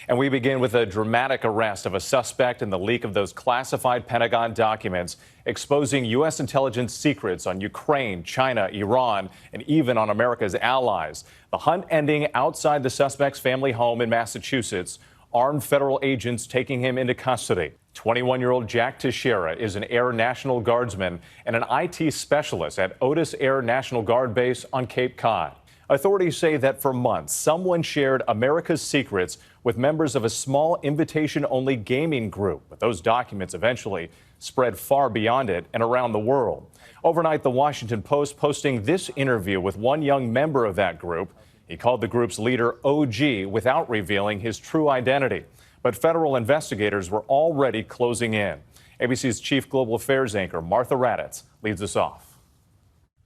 And we begin with a dramatic arrest of a suspect in the leak of those classified Pentagon documents exposing U.S. intelligence secrets on Ukraine, China, Iran, and even on America's allies. The hunt ending outside the suspect's family home in Massachusetts. Armed federal agents taking him into custody. 21-year-old Jack Teixeira is an Air National Guardsman and an IT specialist at Otis Air National Guard Base on Cape Cod. Authorities say that for months, someone shared America's secrets with members of a small invitation-only gaming group. But those documents eventually spread far beyond it and around the world. Overnight, the Washington Post posting this interview with one young member of that group. He called the group's leader OG without revealing his true identity. But federal investigators were already closing in. ABC's chief global affairs anchor, Martha Raddatz, leads us off.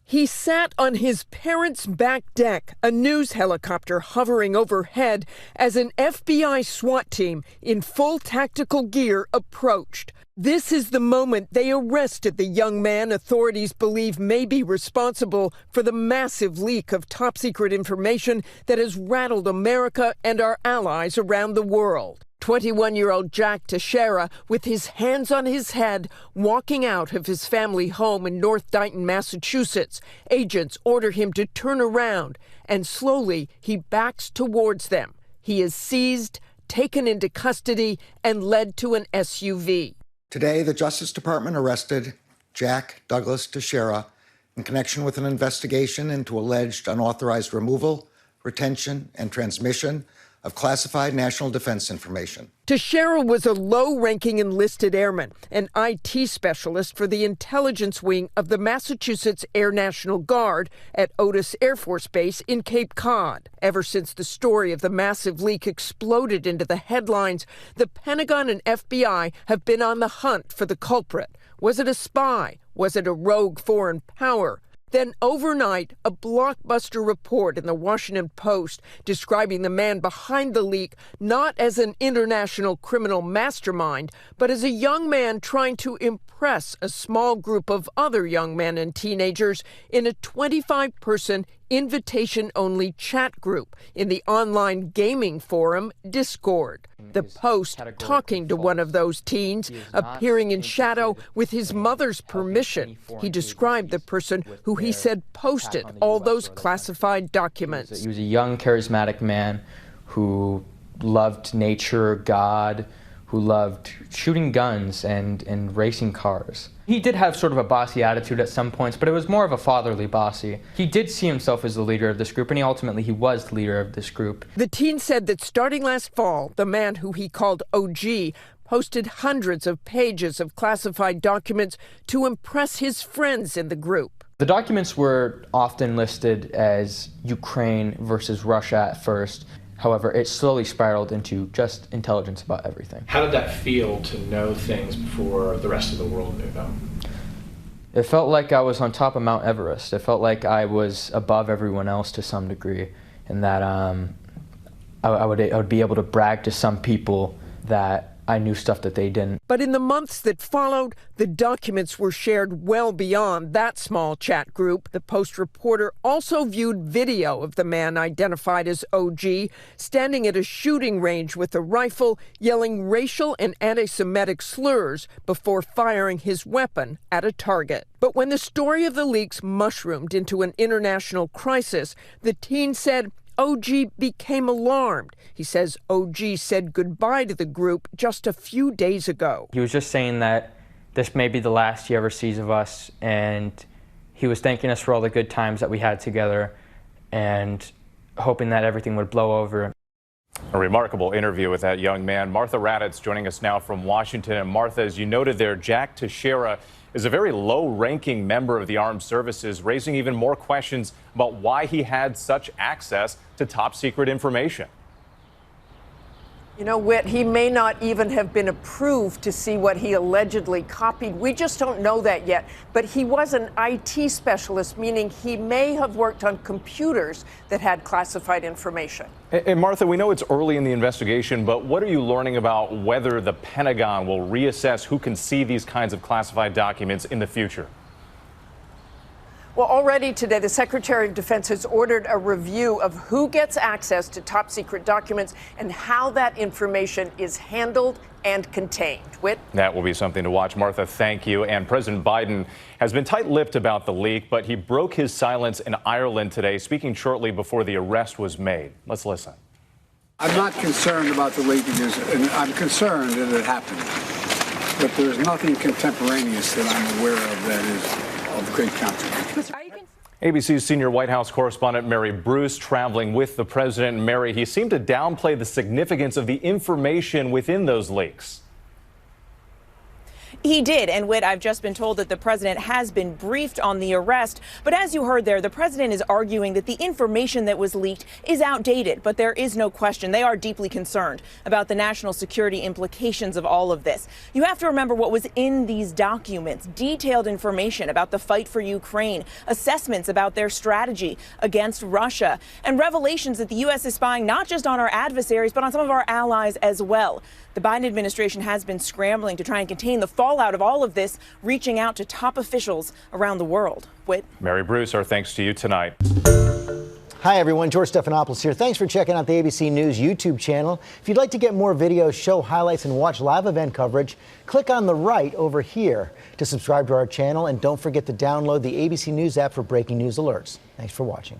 He sat on his parents' back deck, a news helicopter hovering overhead as an FBI SWAT team in full tactical gear approached. This is the moment they arrested the young man authorities believe may be responsible for the massive leak of top-secret information that has rattled America and our allies around the world. 21-year-old Jack Teixeira, with his hands on his head, walking out of his family home in North Dighton, Massachusetts. Agents order him to turn around, and slowly he backs towards them. He is seized, taken into custody, and led to an SUV. Today, the Justice Department arrested Jack Douglas Teixeira in connection with an investigation into alleged unauthorized removal, retention, and transmission of classified national defense information. Teixeira was a low-ranking enlisted airman, an IT specialist for the intelligence wing of the Massachusetts Air National Guard at Otis Air Force Base in Cape Cod. Ever since the story of the massive leak exploded into the headlines, the Pentagon and FBI have been on the hunt for the culprit. Was it a spy? Was it a rogue foreign power? Then overnight, a blockbuster report in the Washington Post describing the man behind the leak not as an international criminal mastermind, but as a young man trying to impress a small group of other young men and teenagers in a 25-person invitation-only chat group in the online gaming forum Discord. The Post talking to one of those teens, appearing in shadow with his mother's permission. He described the person who he said posted all those classified documents. He was a young, charismatic man who loved nature, God, who loved shooting guns and racing cars. He did have sort of a bossy attitude at some points, but it was more of a fatherly bossy. He did see himself as the leader of this group, and ultimately he was the leader of this group. The teen said that starting last fall, the man who he called OG posted hundreds of pages of classified documents to impress his friends in the group. The documents were often listed as Ukraine versus Russia at first. However, it slowly spiraled into just intelligence about everything. How did that feel to know things before the rest of the world knew them? It felt like I was on top of Mount Everest. It felt like I was above everyone else to some degree, and that I would be able to brag to some people that I knew stuff that they didn't. But in the months that followed, the documents were shared well beyond that small chat group. The Post reporter also viewed video of the man identified as OG standing at a shooting range with a rifle, yelling racial and anti-Semitic slurs before firing his weapon at a target. But when the story of the leaks mushroomed into an international crisis, the teen said OG became alarmed. He says OG said goodbye to the group just a few days ago. He was just saying that this may be the last he ever sees of us, and he was thanking us for all the good times that we had together and hoping that everything would blow over. A remarkable interview with that young man. Martha Raddatz joining us now from Washington. And Martha, as you noted there, Jack Teixeira is a very low-ranking member of the armed services, raising even more questions about why he had such access to top-secret information. You know, Whit, he may not even have been approved to see what he allegedly copied. We just don't know that yet. But he was an IT specialist, meaning he may have worked on computers that had classified information. And Martha, we know it's early in the investigation, but what are you learning about whether the Pentagon will reassess who can see these kinds of classified documents in the future? Well, Well, already today, the Secretary of Defense has ordered a review of who gets access to top secret documents and how that information is handled and contained. Whit? That will be something to watch. Martha, thank you. And President Biden has been tight-lipped about the leak, but he broke his silence in Ireland today, speaking shortly before the arrest was made. Let's listen. I'm not concerned about the leakages, and I'm concerned that it happened. But there's nothing contemporaneous that I'm aware of that is of great consequence. ABC's senior White House correspondent Mary Bruce traveling with the president. Mary, he seemed to downplay the significance of the information within those leaks. He did, and Whit, I've just been told that the president has been briefed on the arrest. But as you heard there, the president is arguing that the information that was leaked is outdated. But there is no question they are deeply concerned about the national security implications of all of this. You have to remember what was in these documents: detailed information about the fight for Ukraine, assessments about their strategy against Russia, and revelations that the U.S. is spying not just on our adversaries, but on some of our allies as well. The Biden administration has been scrambling to try and contain the fallout of all of this, reaching out to top officials around the world. Whit? Mary Bruce, our thanks to you tonight. Hi, everyone. George Stephanopoulos here. Thanks for checking out the ABC News YouTube channel. If you'd like to get more videos, show highlights, and watch live event coverage, click on the right over here to subscribe to our channel. And don't forget to download the ABC News app for breaking news alerts. Thanks for watching.